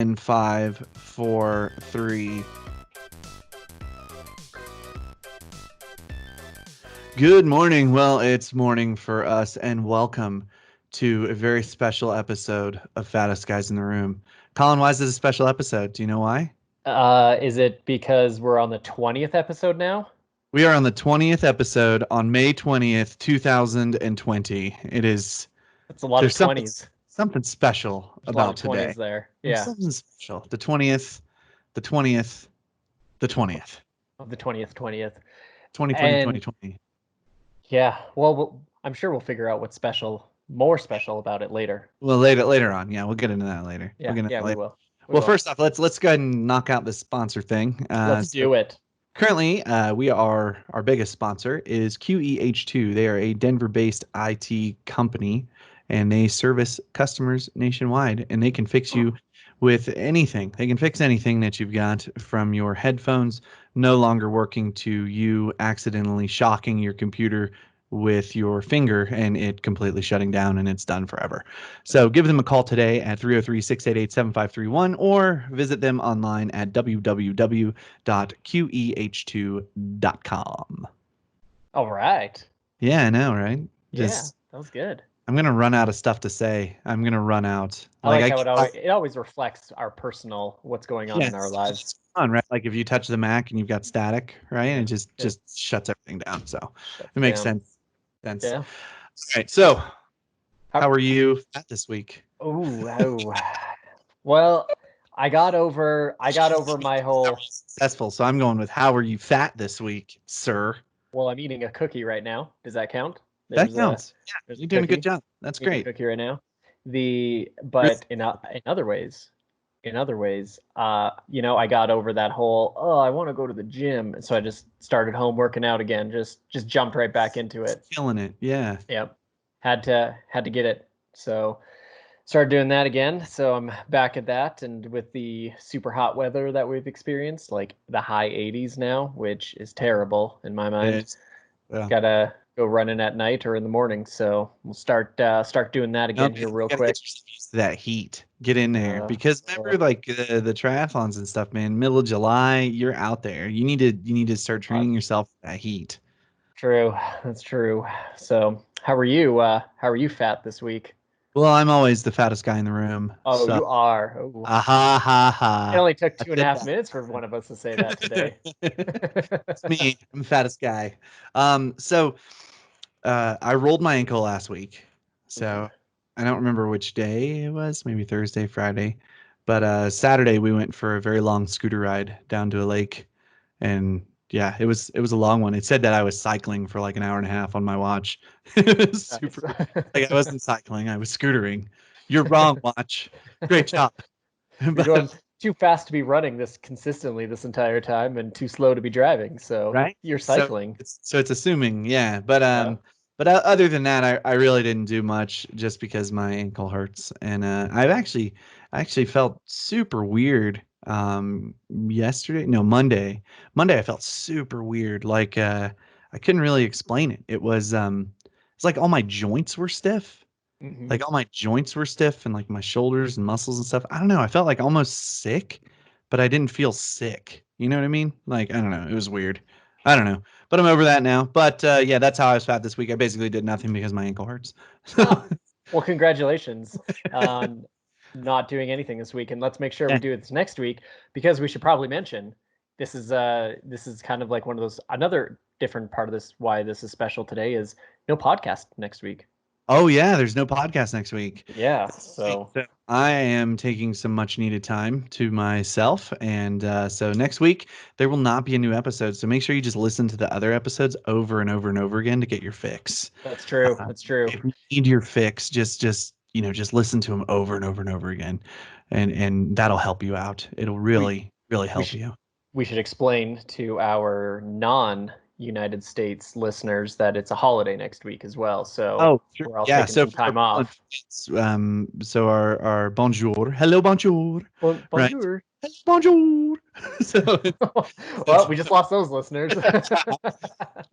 In 5, 4, 3. Good morning. Well, it's morning for us, and welcome to a very special episode of Fattest Guys in the Room. Colin, why is this a special episode? Do you know why? Is it because we're on the 20th episode now? We are on the 20th episode on May 20th, 2020. That's a lot of There's 20s. something special There's a lot about of 20s today. there. There's Yeah. something special. The 20th, the 20th, the 20th. Of the 20th. 2020, And 2020. yeah, well, I'm sure we'll figure out what's more special about it later. Well, later on. Yeah, we'll get into that later. We'll Yeah, get into yeah, that we later. will. We Well, will. first off, let's go ahead and knock out this sponsor thing. Let's So do it. currently, our biggest sponsor is QEH2. They are a Denver-based IT company, and they service customers nationwide. And they can fix you with anything. They can fix anything that you've got, from your headphones no longer working to you accidentally shocking your computer with your finger and it completely shutting down and it's done forever. So give them a call today at 303-688-7531 or visit them online at www.qeh2.com. All right. Yeah, I know, right? Yeah, that was good. I'm gonna run out of stuff to say. I'm gonna run out. I like I how I it always reflects our personal what's going on yeah, in our lives. it's fun, right? Like if you touch the Mac and you've got static, right? And it Yeah, just shuts everything down. So shuts it makes down. sense. Yeah. All right. So how are you at this week? Oh. Well, I got over my whole. Successful. So I'm going with how are you fat this week, sir? Well, I'm eating a cookie right now. Does that count? That counts. Yeah, There's a you're doing a good cookie. job. That's Eating a great. cookie right now. Really? But in other ways, I got over that whole, oh, I want to go to the gym, so I just started home working out again. Just jumped right back into it. Killing it. Yeah. Yep. Had to get it. So started doing that again. So I'm back at that, and with the super hot weather that we've experienced, like the high 80s now, which is terrible in my mind. Yeah. Gotta go running at night or in the morning. So we'll start doing that again here real gotta quick. get yourself used to that heat. Get in there because remember, like the triathlons and stuff, man. Middle of July, you're out there. You need to start training yourself for that heat. True, that's true. So how are you? How are you fat this week? Well, I'm always the fattest guy in the room. Oh, So, you are. Oh. ha ha It ha. only took I 2.5 minutes for one of us to say that today. It's me. I'm the fattest guy. So I rolled my ankle last week. So I don't remember which day it was, maybe Thursday, Friday. But Saturday we went for a very long scooter ride down to a lake. And yeah, it was a long one. It said that I was cycling for like an hour and a half on my watch. It was super. Like I wasn't cycling, I was scootering. You're wrong, watch. Great job. You're going too fast to be running this consistently this entire time and too slow to be driving. So Right? you're cycling. It's assuming, yeah. But other than that, I really didn't do much just because my ankle hurts, and I actually felt super weird yesterday. No, Monday I felt super weird. Like I couldn't really explain it. It's like all my joints were stiff. Mm-hmm. Like all my joints were stiff and like my shoulders and muscles and stuff. I don't know. I felt like almost sick, but I didn't feel sick. You know what I mean? Like, I don't know. It was weird. I don't know. But I'm over that now. But yeah, that's how I was fat this week. I basically did nothing because my ankle hurts. Well, congratulations on not doing anything this week, and let's make sure we do it this next week, because we should probably mention this is kind of like one of those, another different part of this, why this is special today, is no podcast next week. Oh yeah, there's no podcast next week. Yeah, so I am taking some much needed time to myself, and so next week there will not be a new episode. So make sure you just listen to the other episodes over and over and over again to get your fix. That's true. That's true. If you need your fix, just just listen to them over and over and over again, and that'll help you out. It'll really help you. We should explain to our non-United States listeners that it's a holiday next week as well. So sure. we're all taking some time off. So our bonjour, hello bonjour, Bonjour. Right? Hello, bonjour. So, well, we just lost those listeners.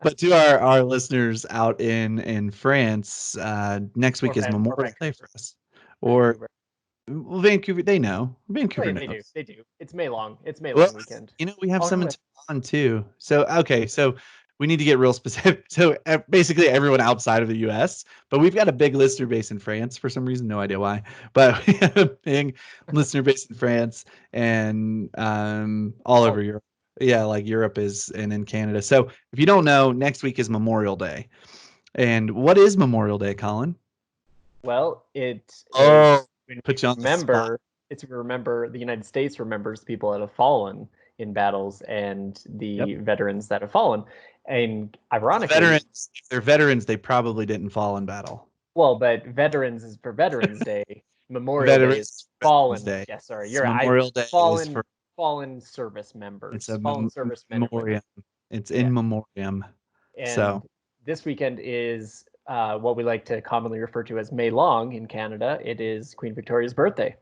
but to our listeners out in France, next week is Memorial Day for us. Or Well, Vancouver, they know. Vancouver They do. knows. They do. It's May long. It's May Well, long weekend. we have Oh some no in way. Taiwan too. So, okay, so we need to get real specific. So, basically, everyone outside of the U.S., but we've got a big listener base in France for some reason, no idea why. But we have a big listener base in France and all Oh over Europe. Yeah, like Europe is, and in Canada. So, if you don't know, next week is Memorial Day. And what is Memorial Day, Colin? well, it Oh, is when we put you on the spot. remember. It's we remember the United States remembers people that have fallen in battles and Yep. the veterans that have fallen. And ironically, Veterans, if they're veterans, they probably didn't fall in battle. well, but veterans is for Veterans Day. Memorial Day is Veterans fallen. Day. Yeah, sorry, It's you're I Memorial Day is fallen for fallen service it's members, a fallen servicemen and women. memoriam. It's Yeah, in memoriam. and So this weekend is what we like to commonly refer to as May Long in Canada. It is Queen Victoria's birthday.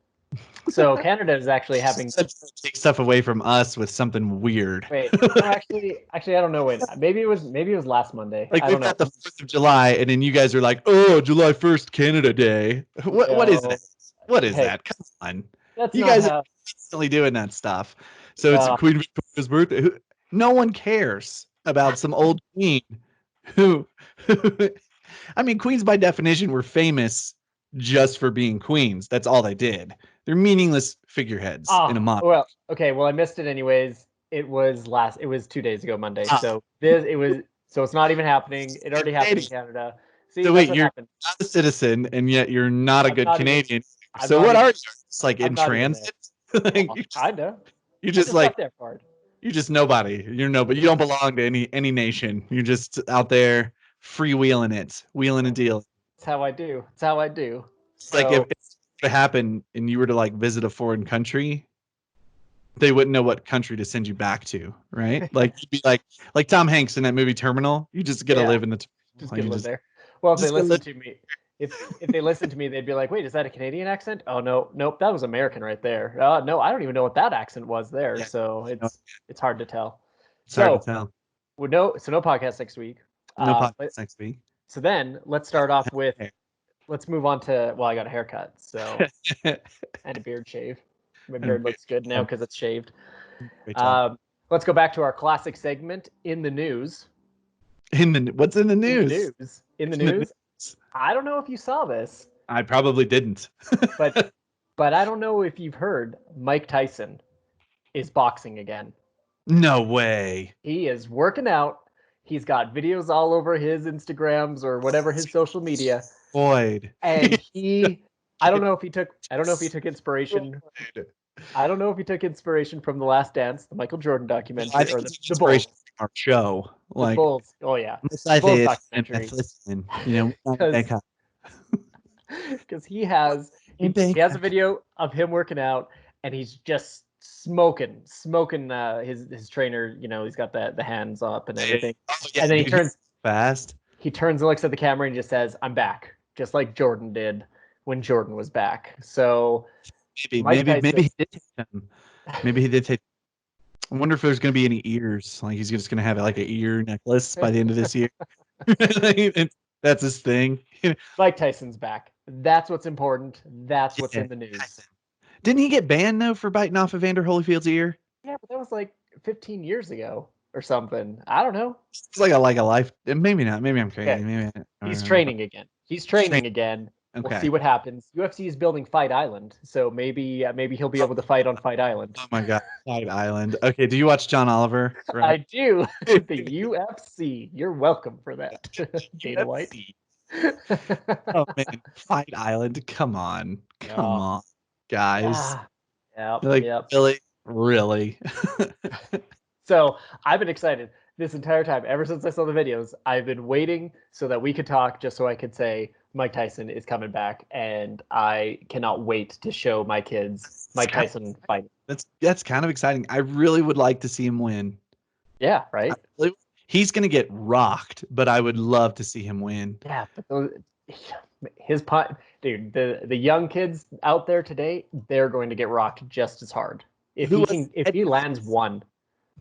So Canada is actually having. take stuff away from us with something weird. Wait, no, actually, I don't know when. Maybe it was last Monday. Like I we've don't know. got the 4th of July, and then you guys are like, "Oh, July 1st, Canada Day." What is No, that? What is hey, that? Come on, that's you not guys are how. constantly doing that stuff. So it's Uh, Queen Victoria's birthday. No one cares about some old queen who I mean, queens by definition were famous just for being queens. That's all they did. They're meaningless figureheads in a month. well, okay. Well, I missed it anyways. It was 2 days ago, Monday. Ah, So it's not even happening. It already happened in Canada. See, so that's wait, what you're happened. not a citizen, and yet you're not a I'm good not even. Canadian. I'm So not what even. are you? Just like I'm in not even there. transit? Like Well, kinda. you're I just just like left that part. you're just nobody. You're nobody. You don't belong to any nation. You're just out there freewheeling it, wheeling and dealing. That's how I do. That's how I do. It's like if So it were to happen and you were to like visit a foreign country, they wouldn't know what country to send you back to, right? Like you'd be like Tom Hanks in that movie Terminal. You just get to yeah, live in the just terminal. gonna You live there. Well, if they just gonna listen live. to me, if they listen to me, they'd be like, "Wait, is that a Canadian accent?" Oh no, nope, that was American right there. No, I don't even know what that accent was there. Yeah, So no, it's hard to tell. it's hard to So tell. no podcast next week. No But podcast next week. so then let's start off with let's move on to well, I got a haircut, so and a beard shave. My beard looks good now because it's shaved. Great job. Let's go back to our classic segment in the news. What's in the In the news? news. In the In the news. news. I don't know if you saw this, I probably didn't. but but I don't know if you've heard Mike Tyson is boxing again. No way. He is working out. He's got videos all over his Instagrams or whatever his social media. Boyd. And I don't know if he took inspiration. I don't know if he took inspiration from The Last Dance, the Michael Jordan documentary, I think or it's the Bulls. inspiration from our show. The Like, Bulls. Oh yeah, I the Bulls think documentary. listen, you know, Because he has a video of him working out and he's just smoking his trainer. You know, he's got the hands up and everything. Oh, yeah, And then dude, he's fast. he turns and looks at the camera and just says, "I'm back," just like Jordan did when Jordan was back. So Maybe he did take him. Maybe he did take. I wonder if there's going to be any ears. Like he's just going to have like an ear necklace by the end of this year. That's his thing. Mike Tyson's back. That's what's important. That's what's in the news. Didn't he get banned though for biting off Evander Holyfield's ear? Yeah, but that was like 15 years ago or something. I don't know. It's like a life. Maybe not. Maybe I'm crazy. Okay. Maybe He's training again. He's training again. Okay. We'll see what happens. UFC is building Fight Island, so maybe he'll be able to fight on Fight Island. Oh my God, Fight Island. Okay, do you watch John Oliver? Right? I do. The UFC. You're welcome for that, Dana White. Oh man, Fight Island. Come on, guys. Yeah. Like really. So I've been excited this entire time. Ever since I saw the videos, I've been waiting so that we could talk, just so I could say Mike Tyson is coming back, and I cannot wait to show my kids Mike Tyson fighting. That's kind of exciting. I really would like to see him win. Yeah, right. He's gonna get rocked, but I would love to see him win. Yeah, but his pot, dude. The young kids out there today, they're going to get rocked just as hard if he lands one.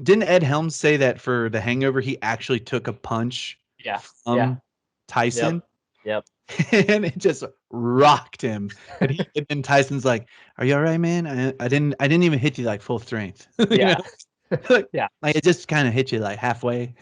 Didn't Ed Helms say that for The Hangover he actually took a punch from Tyson? Yep. and it just rocked him. And then Tyson's like, "Are you all right, man? I didn't even hit you like full strength. You Yeah. know, like, Yeah. like it just kind of hit you like halfway."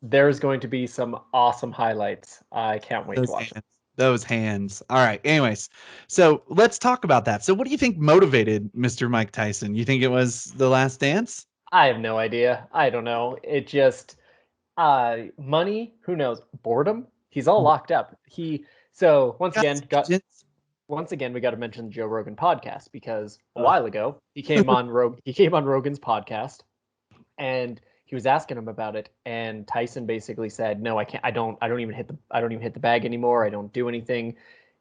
There's going to be some awesome highlights. I can't wait to Those watch them. hands, those hands. All right. Anyways, so let's talk about that. So, what do you think motivated Mr. Mike Tyson? You think it was The Last Dance? I have no idea. I don't know. It just money, who knows? Boredom? He's all locked up. So once again we got to mention the Joe Rogan podcast because a while ago he came on Rogan's podcast and he was asking him about it and Tyson basically said, "No, I can't I don't even hit the bag anymore. I don't do anything."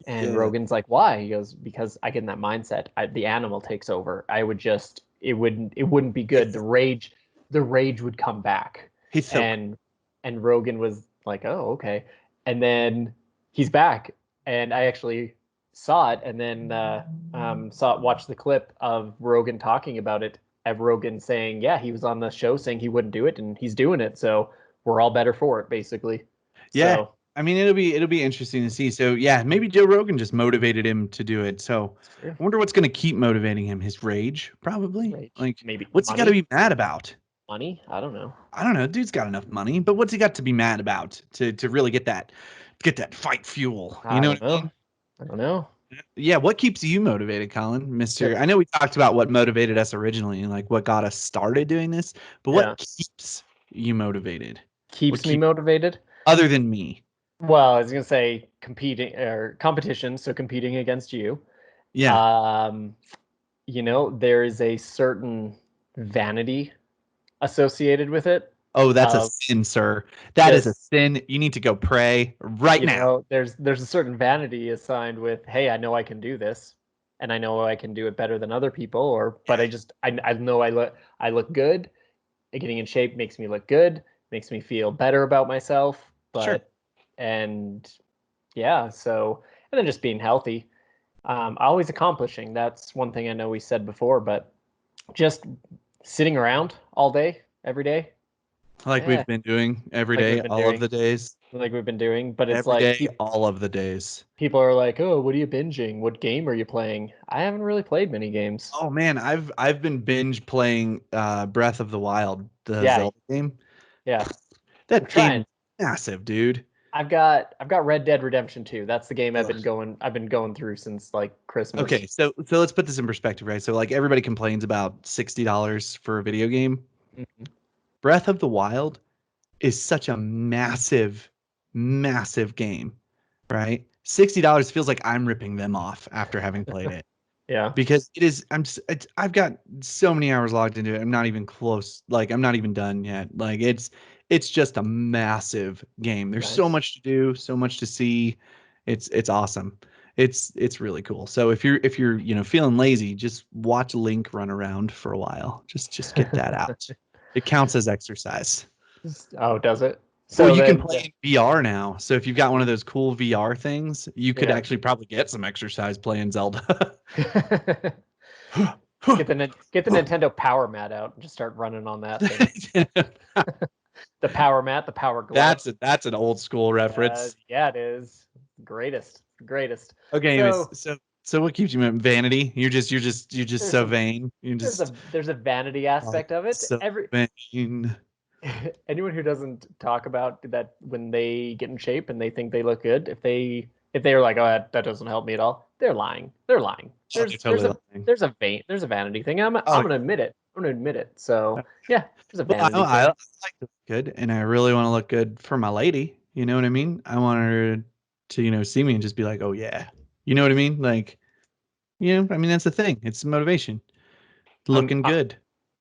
And Yeah. Rogan's like, "Why?" He goes, "Because I get in that mindset. The animal takes over. It wouldn't be good. The rage would come back." He's so And Rogan was like, "Oh, okay." And then he's back, and I actually saw it, and then watched the clip of Rogan talking about it. Of Rogan saying, "Yeah, he was on the show saying he wouldn't do it, and he's doing it. So we're all better for it, basically." yeah. So I mean, it'll be interesting to see. So, yeah, maybe Joe Rogan just motivated him to do it. So, it's true. I wonder what's going to keep motivating him. His rage, probably. Rage, Like, maybe what's he got to be mad about? money. I don't know. I don't know. Dude's got enough money, but what's he got to be mad about to really get that fight fuel? You I know don't what I know. mean? I don't know. Yeah. What keeps you motivated, Colin? To, Mister, I know we talked about what motivated us originally and like what got us started doing this, but yeah, what keeps you motivated? What keeps me keep motivated. other than me? Well, I was gonna say competing or competition, so competing against you. Yeah. Um, there is a certain vanity associated with it. Oh, that's a Of sin, sir. That is a just, sin. You need to go pray right now. there's a certain vanity assigned with, hey, I know I can do this, and I know I can do it better than other people, but Yeah. I know I look good. Getting in shape makes me look good, makes me feel better about myself, Sure. and yeah, so and then just being healthy. Always accomplishing. That's one thing I know we said before, but just sitting around all day, every day, Like eh, we've been doing every like day, we've been all of doing, the days. but it's Every like day, all of the days. people are like, "Oh, what are you binging? What game are you playing?" I haven't really played many games. Oh man, I've been binge playing Breath of the Wild, the Yeah, Zelda game. yeah, I'm That game trying. is massive, dude. I've got Red Dead Redemption 2. That's the game Ugh. I've been going through since like Okay, Christmas. so let's put this in perspective, right? So like everybody complains about $60 for a video game. Mhm. Breath of the Wild is such a massive, massive game, right? $60 feels like I'm ripping them off after having played it. Yeah, Because it is I've got so many hours logged into it. I'm not even close. Like I'm not even done yet. Like it's just a massive game. There's so nice. much to do, so much to see. It's awesome. It's really cool. So if you're feeling lazy, just watch Link run around for a while. Just get that out. It counts as exercise. Oh, does it? Well, So you can then, play in VR now. So if you've got one of those cool VR things, you could yeah. actually probably get some exercise playing Zelda. Get the Nintendo Power Mat out and just start running on that thing. The Power Mat, the Power Glove. That's an old school reference. Yeah, it is. Greatest, greatest. Okay, anyways, So so what keeps you vanity? You're just there's so a vain. You're just there's a vanity aspect of it. so vain. Anyone who doesn't talk about that when they get in shape and they think they look good, if they are like, oh, that doesn't help me at all, they're lying. They're lying. Oh, they're totally lying. There's a vanity thing. Oh I'm gonna admit it. I'm gonna admit it. So yeah, there's a well, I, vanity I thing. like to look good, and I really want to look good for my lady. You know what I mean? I want her to see me and just be like, oh yeah. You know what I mean? Like, I mean that's the thing. It's motivation. I'm Looking good.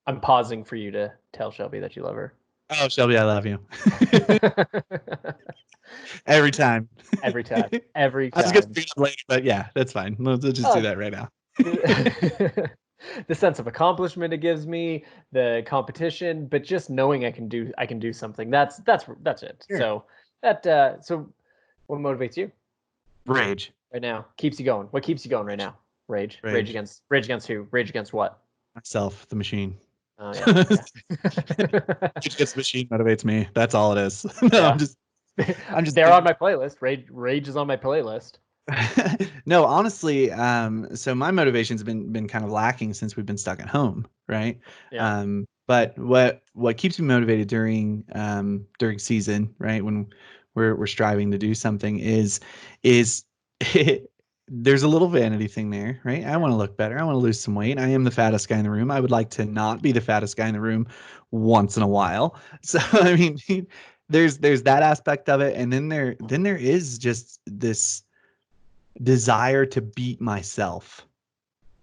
I'm pausing for you to tell Shelby that you love her. Oh, Shelby, I love you. Every time. Every time. Every I was gonna time. bring it up later, but yeah, that's fine. Let's just do Oh, that right now. the sense of accomplishment it gives me, the competition, but just knowing I can do something. That's it. Sure. So what motivates you Rage. right now? Keeps you going. What keeps you going right now? Rage. Rage. Rage against who? Rage against what? Myself, the machine. Oh yeah, yeah. Rage against the machine motivates me. That's all it is. No, Yeah. I'm just I'm just They're on my playlist. Rage is on my playlist. no, honestly, so my motivation's been kind of lacking since we've been stuck at home, right? Yeah. But what keeps me motivated during season, right, when we're striving to do something is there's a little vanity thing there, right? I want to look better. I want to lose some weight. I am the fattest guy in the room. I would like to not be the fattest guy in the room once in a while. So I mean, there's that aspect of it, and then there is just this desire to beat myself.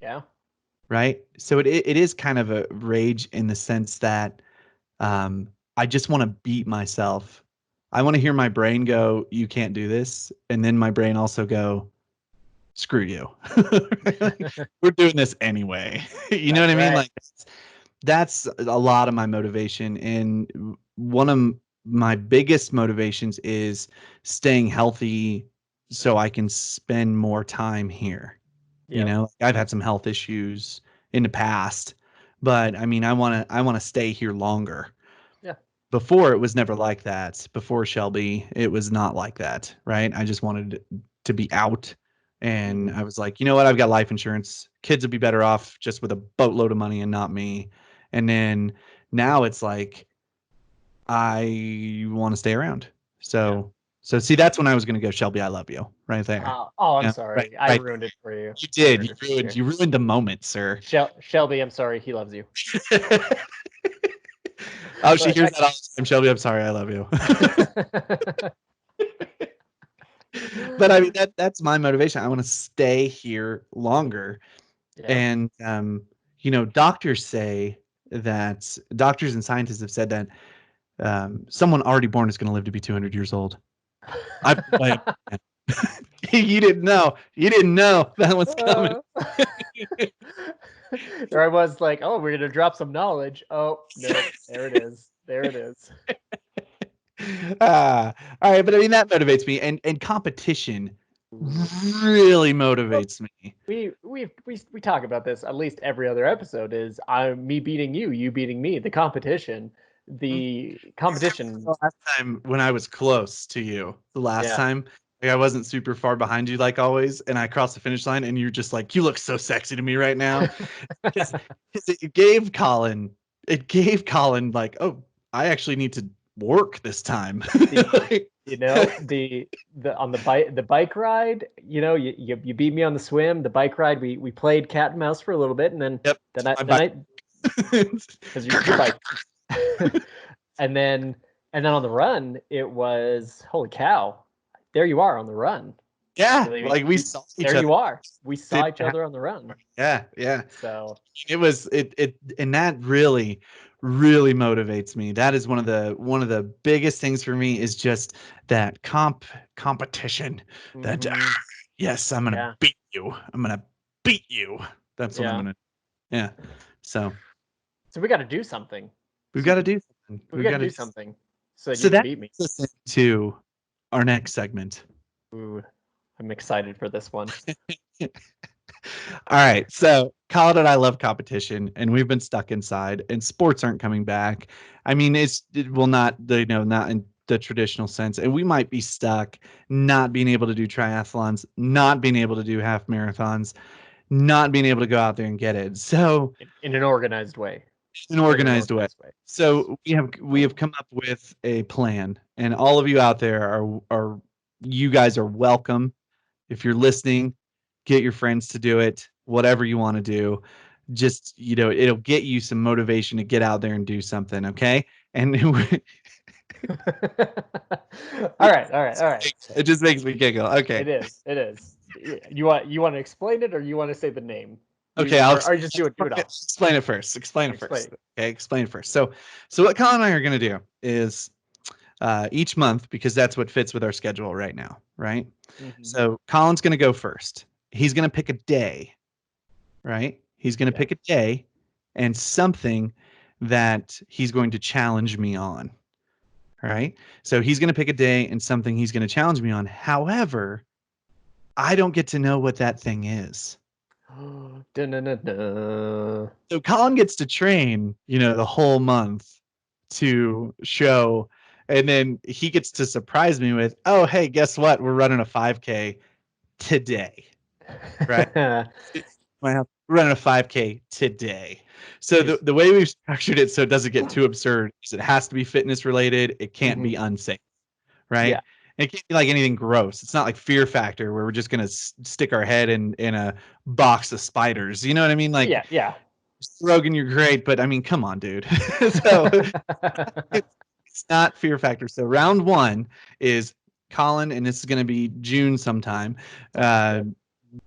Yeah. Right. So it is kind of a rage in the sense that I just want to beat myself. I want to hear my brain go, "You can't do this," and then my brain also go, "Screw you." We're doing this anyway. You know what That's I mean? right. Like that's a lot of my motivation, and one of my biggest motivations is staying healthy so I can spend more time here. You Yep. know, I've had some health issues in the past, but I mean, I want to stay here longer. Yeah. Before it was never like that. Before Shelby, it was not like that, right? I just wanted to be out, and Mhm. I was like, you know what? I've got life insurance. Kids would be better off just with a boatload of money and not me. And then now it's like I want to stay around. Yeah. So see, that's when I was going to go, Shelby, I love you, right there. Oh, I'm Yeah, right, sorry. I right. ruined it for you. You I did. ruined it for you. You ruined the moment, sir. Shelby, I'm sorry. He loves you. Oh, she But hears that all the time. Shelby, I'm sorry, I love you. But I mean, that's my motivation. I want to stay here longer. yeah. And doctors and scientists have said that someone already born is going to live to be 200 years old. I you didn't know. You didn't know that was coming. Uh, there I was like, oh, we're gonna drop some knowledge. Oh no, there it is. There it is. All right, but I mean that motivates me, and competition Ooh. really Well, motivates me. we talk about this at least every other episode. Is I'm me beating you, you beating me. The competition, the competition. The last time when I was close to you, the last Yeah. time, like I wasn't super far behind you like always, and I crossed the finish line, and you're just like, you look so sexy to me right now, because it gave Colin like, oh, I actually need to work this time. the Like, the on the bike ride, you beat me on the swim. The bike ride, we played cat and mouse for a little bit, and then yep, then I my then bike. I because your bike, and then on the run it was holy cow, there you are on the run. Yeah, Really, like we saw each there other. you are. We saw each Didn't other on the run. Yeah, yeah. So And that really motivates me. That is one of the biggest things for me is just that competition. That mhm, yes, I'm gonna yeah, beat you. I'm gonna beat you. That's what I'm yeah. gonna. Yeah. So So we got to do something. we've So you got to can do something. we We've got to got to do do. something so that you So can that beat me. takes us into our next segment. Ooh, I'm excited for this one. All right. So Colin and I love competition, and we've been stuck inside, and sports aren't coming back. I mean, it will not, not in the traditional sense, and we might be stuck not being able to do triathlons, not being able to do half marathons, not being able to go out there and get it. So In an organized way. an In an organized way. organized way. So we have come up with a plan, and all of you out there are you guys are welcome. If you're listening, get your friends to do it, whatever you want to do. Just, it'll get you some motivation to get out there and do something, okay? And All right, all right, all right. it just makes me giggle. Okay. It is. It is. You want to explain it or you want to say the name? Okay, You or just do it all. explain it first. Explain it Explain first. it. Okay, explain it first. So what Colin and I are going to do is each month, because that's what fits with our schedule right now, right? Mhm. So Colin's going to go first. He's going to pick a day, right? He's going to Yeah. pick a day and something that he's going to challenge me on. All right. So he's going to pick a day and something he's going to challenge me on. However, I don't get to know what that thing is. Dun-dun-dun-dun. So Colin gets to train, the whole month to show And then he gets to surprise me with, oh, hey, guess what? We're running a 5K today, right? We're running a 5K today. So the way we've structured it so it doesn't get too absurd is it has to be fitness related. It can't be unsafe, right? Yeah. It can't be like anything gross. It's not like Fear Factor where we're just gonna stick our head in a box of spiders. You know what I mean? Like, yeah. Rogan, you're great, but I mean, come on, dude. So it's not Fear Factor. So round one is Colin, and this is going to be June sometime.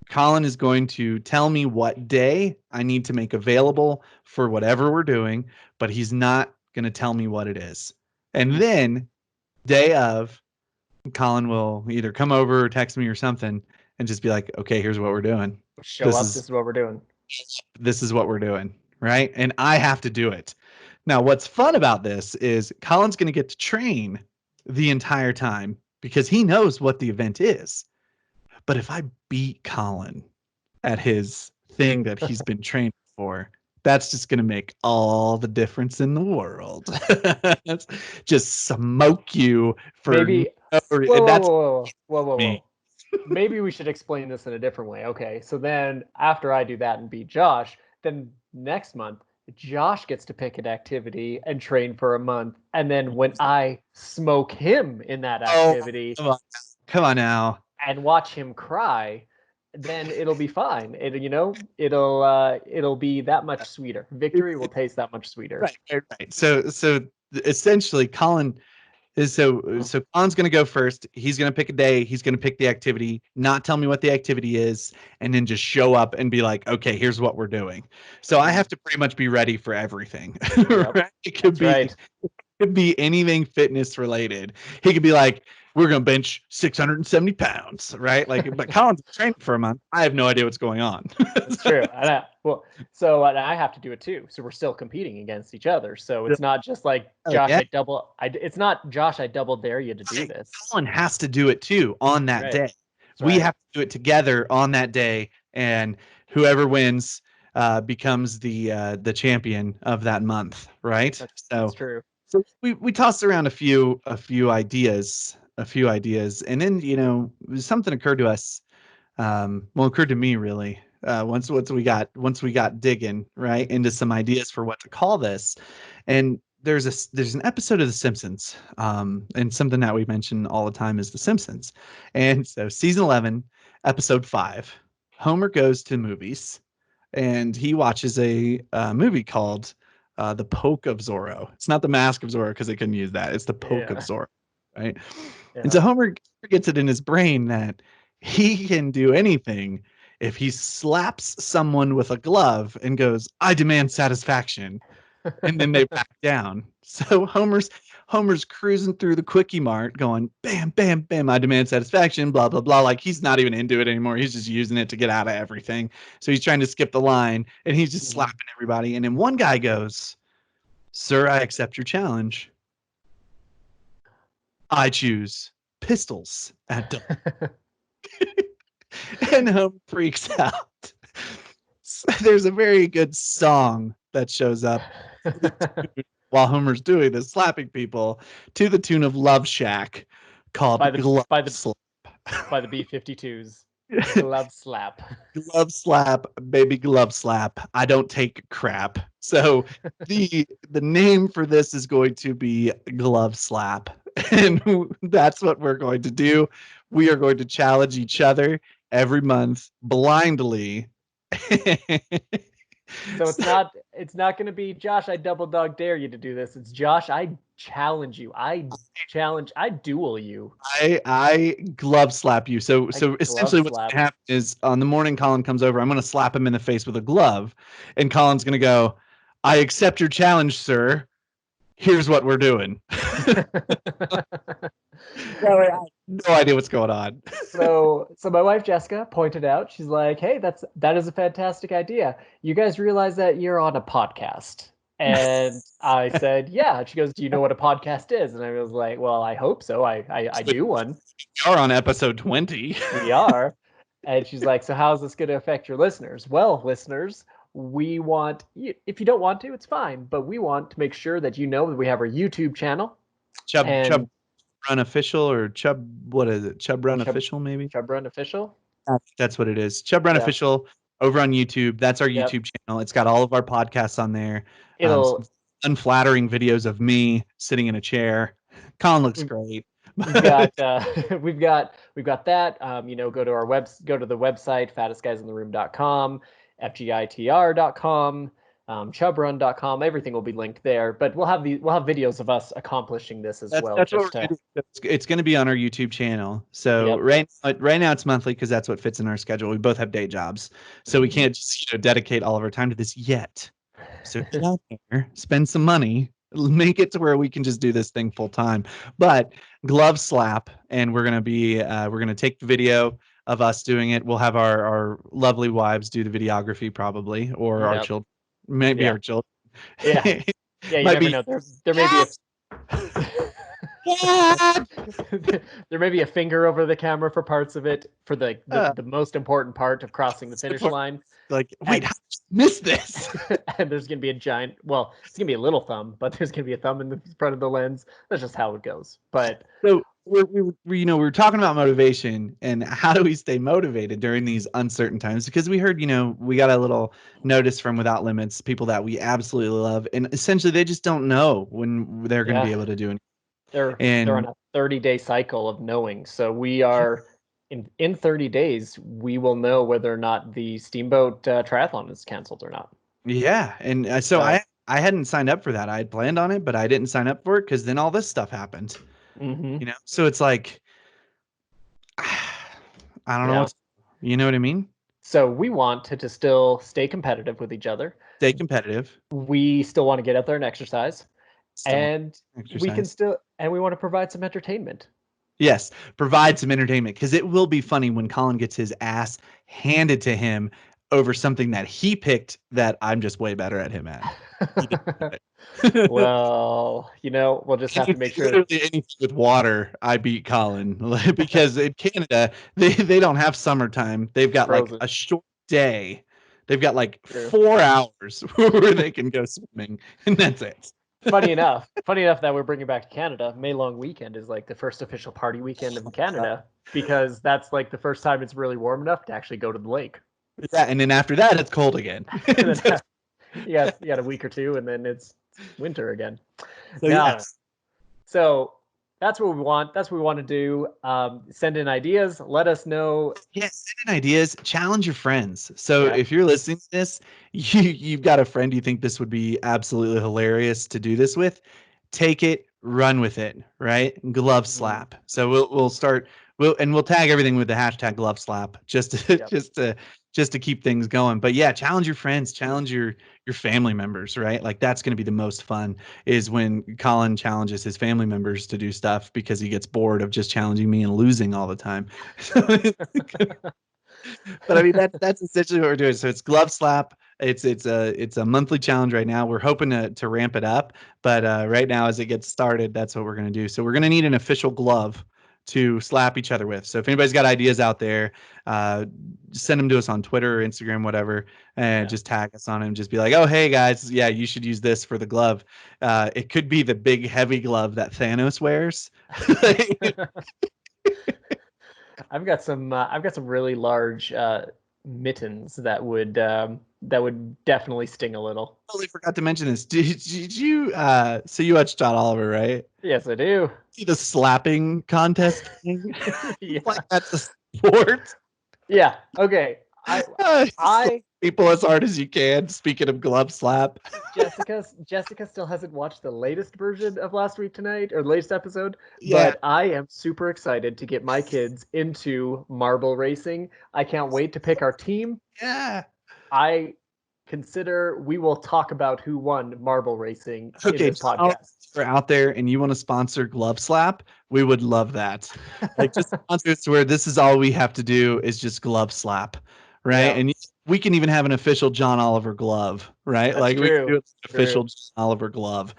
Colin is going to tell me what day I need to make available for whatever we're doing, but he's not going to tell me what it is. And then day of, Colin will either come over or text me or something and just be like, okay, here's what we're doing. Show up. This is what we're doing. This is what we're doing. Right. And I have to do it. Now, what's fun about this is Colin's going to get to train the entire time because he knows what the event is. But if I beat Colin at his thing that he's been training for, that's just going to make all the difference in the world. That's just smoke you for maybe. Whoa. Maybe we should explain this in a different way. Okay, so then after I do that and beat Josh, then next month Josh gets to pick an activity and train for a month, and then when I smoke him in that activity, come on now, and watch him cry, then it'll be fine. It'll be that much sweeter. Victory will taste that much sweeter. Right. So essentially, Colin is so Colin's going to go first. He's going to pick a day. He's going to pick the activity, not tell me what the activity is, and then just show up and be like, okay, here's what we're doing. So I have to pretty much be ready for everything. Yep. Right? It could be anything fitness related. He could be like, we're going to bench 670 pounds, right? Like, but Colin's training for a month. I have no idea what's going on. That's true. So I have to do it too. So we're still competing against each other. So it's not just like Josh, it's not Josh, I double dare you to do this. Colin has to do it too on that day. We have to do it together on that day, and whoever wins becomes the champion of that month, right? That's true. So we tossed around a few ideas, and then something occurred to us. Occurred to me really. Once we got digging right into some ideas for what to call this, and there's an episode of The Simpsons, and something that we mention all the time is The Simpsons, and so season 11, episode 5, Homer goes to movies, and he watches a movie called The Poke of Zorro. It's not The Mask of Zorro because they couldn't use that. It's The Poke of Zorro, right? Yeah. And so Homer gets it in his brain that he can do anything if he slaps someone with a glove and goes, "I demand satisfaction," and then they back down. So Homer's cruising through the Quickie Mart going, bam, bam, bam, I demand satisfaction, blah, blah, blah. Like he's not even into it anymore. He's just using it to get out of everything. So he's trying to skip the line and he's just slapping everybody. And then one guy goes, "Sir, I accept your challenge. I choose pistols at dawn." And Homer freaks out. There's a very good song that shows up while Homer's doing this, slapping people to the tune of Love Shack, called by the B-52s. Glove slap. Glove slap, baby, glove slap. I don't take crap. So the name for this is going to be Glove Slap. And that's what we're going to do. We are going to challenge each other every month blindly. So it's not going to be Josh, I double dog dare you to do this. It's Josh, I challenge you. I duel you. I glove slap you. So essentially what's going to happen is on the morning Colin comes over, I'm going to slap him in the face with a glove, and Colin's going to go, "I accept your challenge, sir. Here's what we're doing." I have no idea what's going on. So my wife Jessica pointed out, she's like, "Hey, that is a fantastic idea. You guys realize that you're on a podcast?" And I said, "Yeah." She goes, "Do you know what a podcast is?" And I was like, "Well, I hope so. I do one." We are on episode 20. We are. And she's like, "So how is this going to affect your listeners?" Well, listeners, we want, if you don't want to, it's fine, but we want to make sure that you know that we have our YouTube channel. Chub And Run Official or Chub, what is it? Chub Run Chub Official, maybe? Chub Run Official. That's what it is. Chub Run Yeah. Official over on YouTube. That's our Yep. YouTube channel. It's got all of our podcasts on there. Some It'll unflattering videos of me sitting in a chair. Colin looks great. we've got we've got that. Go to go to the website fattestguysintheroom.com, fgitr.com, chubrun.com. Everything will be linked there. But we'll have videos of us accomplishing this as well. That's what we're gonna do. It's going to be on our YouTube channel. So Yep. right now it's monthly because that's what fits in our schedule. We both have day jobs, so we can't just dedicate all of our time to this yet. So get out there, spend some money, make it to where we can just do this thing full time. But GLOVESLAP, and we're gonna take the video of us doing it. We'll have our lovely wives do the videography probably, or our Yep. children, maybe Yeah. our children. Yeah. Yeah, you Might never be. know. There may be a What? there may be a finger over the camera for parts of it, for the most important part of crossing the finish line. Like, wait, how did you miss this? And there's gonna be a giant, well, it's gonna be a little thumb, but there's gonna be a thumb in the front of the lens. That's just how it goes. But So we're talking about motivation and how do we stay motivated during these uncertain times, because we heard, we got a little notice from Without Limits, people that we absolutely love, and essentially they just don't know when they're going to be able to do it. they're And on a 30-day cycle of knowing. So we are in 30 days, we will know whether or not the Steamboat triathlon is canceled or not. yeah, and so I hadn't signed up for that. I had planned on it, but I didn't sign up for it because then all this stuff happened. So it's like, I don't know you know what I mean? So we want to still stay competitive with each other. Stay competitive. We still want to get out there and exercise. We want to provide some entertainment. Yes, provide some entertainment, because it will be funny when Colin gets his ass handed to him over something that he picked that I'm just way better at him at. Well, we'll just have to make sure. Literally anything with water, I beat Colin because in Canada they don't have summertime. They've got like a short day. They've got like 4 hours where they can go swimming, and that's it. Funny enough that we're bringing back to Canada. May Long Weekend is like the first official party weekend in Canada, because that's like the first time it's really warm enough to actually go to the lake. Yeah, and then after that, it's cold again. you got a week or two, and then it's winter again. So, So that's what we want. That's what we want to do. Send in ideas. Let us know. Yes, send in ideas. Challenge your friends. So if you're listening to this, you've got a friend you think this would be absolutely hilarious to do this with. Take it, run with it. Right? GLOVESLAP. So we'll start. We'll tag everything with the hashtag GLOVESLAP just to keep things going. But yeah, challenge your friends, challenge your family members, right? Like that's going to be the most fun, is when Colin challenges his family members to do stuff because he gets bored of just challenging me and losing all the time. But I mean, that's essentially what we're doing. So it's GLOVESLAP. It's a monthly challenge right now. We're hoping to ramp it up, but right now, as it gets started, that's what we're going to do. So we're going to need an official glove to slap each other with. So if anybody's got ideas out there, send them to us on Twitter or Instagram, whatever, and just tag us on it and just be like, oh, hey guys, yeah, you should use this for the glove. It could be the big heavy glove that Thanos wears. I've got some really large mittens that would definitely sting a little. Totally forgot to mention this. Did you so you watch John Oliver, right? Yes, I do. See the slapping contest thing? Like that's a sport. Yeah. Okay. I people as hard as you can. Speaking of GLOVESLAP, Jessica still hasn't watched the latest version of Last Week Tonight, or the latest episode. Yeah. But I am super excited to get my kids into marble racing. I can't wait to pick our team. Yeah. I consider we will talk about who won marble racing in this podcast. If you're out there and you want to sponsor GLOVESLAP, we would love that. Like, just sponsor us to where this is all we have to do is just GLOVESLAP, right? Yeah. And we can even have an official John Oliver glove, right? That's like true. We can do an official John Oliver glove.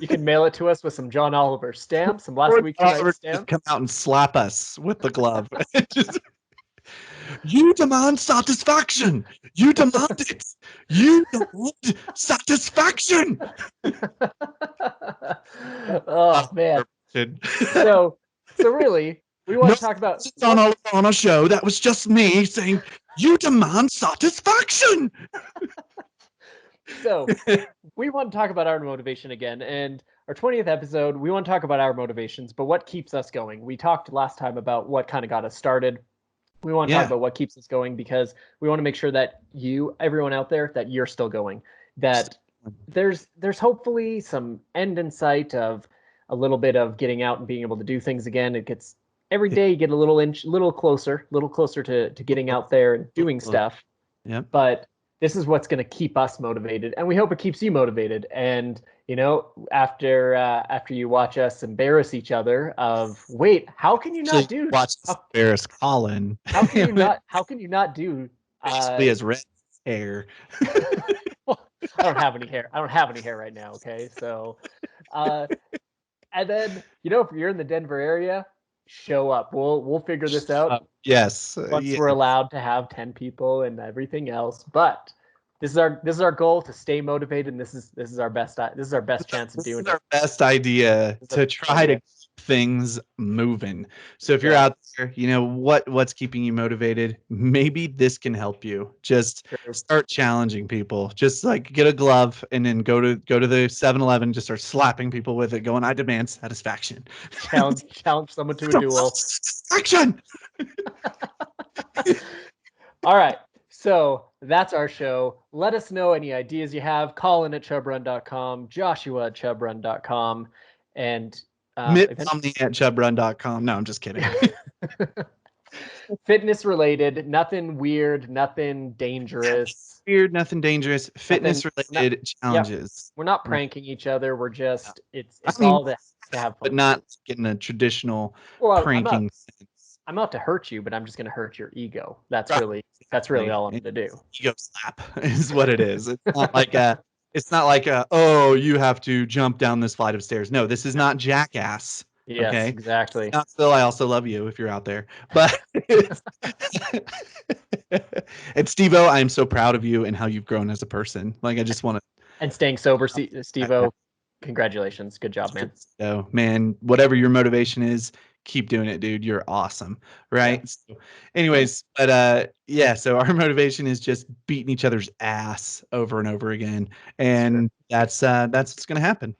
You can mail it to us with some John Oliver stamps, some Last Week Tonight stamps. Come out and slap us with the glove. You demand satisfaction. You demand it. You demand satisfaction. Oh man. So really, we want No, to talk about it's on a show. That was just me saying, you demand satisfaction. So we want to talk about our motivation again, and our 20th episode, we want to talk about our motivations, but what keeps us going. We talked last time about what kind of got us started. We want to talk about what keeps us going, because we want to make sure that you, everyone out there, that you're still going, that there's hopefully some end in sight of a little bit of getting out and being able to do things again. It gets every day you get a little closer to getting out there and doing stuff. Yeah. But this is what's going to keep us motivated, and we hope it keeps you motivated. And after you watch us embarrass each other, wait, how can you not do? Watch us embarrass Colin. How can you not? How can you not do? Basically, has red hair. Well, I don't have any hair. I don't have any hair right now. Okay, so, and then if you're in the Denver area, show up. We'll figure this out. Yes. Once we're allowed to have 10 people and everything else, but this is our goal, to stay motivated, and this is our best chance of doing it. This is our best idea to try to keep things moving. So if you're out there, what's keeping you motivated, maybe this can help you. Just start challenging people. Just like get a glove and then go to the 7-Eleven, just start slapping people with it, going, I demand satisfaction. Challenge someone to a duel. Action. All right. So that's our show. Let us know any ideas you have. Colin at chubrun.com, Joshua at chubrun.com, and Something at chubrun.com. No, I'm just kidding. Fitness related, nothing weird, nothing dangerous. Nothing dangerous. Fitness related challenges. We're not pranking each other. We're just it's all to have fun. But not in a traditional pranking sense. I'm not to hurt you, but I'm just going to hurt your ego. That's really all I'm going to do. Ego slap is what it is. It's not like oh, you have to jump down this flight of stairs. No, this is not Jackass. Yes, okay? Exactly. Not still, I also love you if you're out there. But and Steve-O, I'm so proud of you and how you've grown as a person. Like, I just want to. And staying sober, Steve-O, congratulations. Good job, man. So, man, whatever your motivation is, keep doing it, dude. You're awesome. Right. Yeah. So anyways, but so our motivation is just beating each other's ass over and over again. And that's what's gonna happen.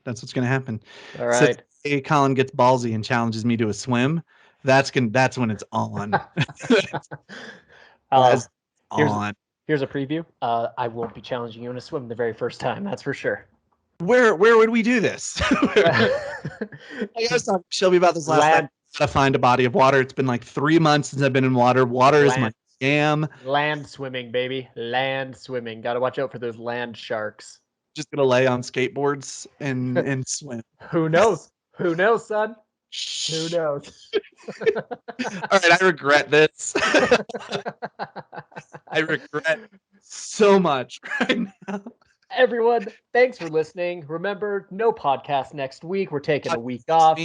All right. So if Colin gets ballsy and challenges me to a swim, that's when it's on. Here's a preview. I won't be challenging you in a swim the very first time, that's for sure. Where would we do this? I was talking to Shelby about this last night. To find a body of water. It's been like 3 months since I've been in water. Water is my jam. Land swimming, baby. Land swimming. Got to watch out for those land sharks. Just gonna lay on skateboards and swim. Who knows? Who knows, son? Who knows? All right, I regret this. I regret so much right now. Everyone, thanks for listening. Remember, no podcast next week. We're taking a week off.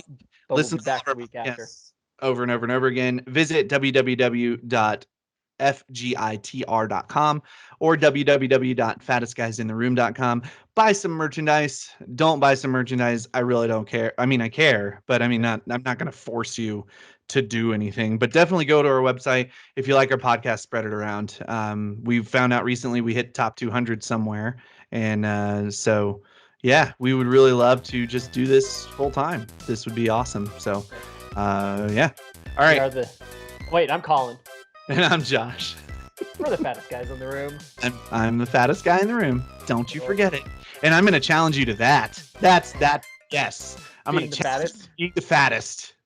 Listen, we'll be back the week after. Over and over and over again. Visit www.fgitr.com or www.fattestguysintheroom.com. Buy some merchandise. Don't buy some merchandise. I really don't care. I mean, I care, but I'm not going to force you to do anything. But definitely go to our website. If you like our podcast, spread it around. We've found out recently we hit top 200 somewhere. And so, yeah, we would really love to just do this full time. This would be awesome. So, yeah. All right. Wait, I'm Colin. And I'm Josh. We're the fattest guys in the room. I'm the fattest guy in the room. Don't you forget it. And I'm going to challenge you to that. Yes. I'm going to challenge you to be the fattest.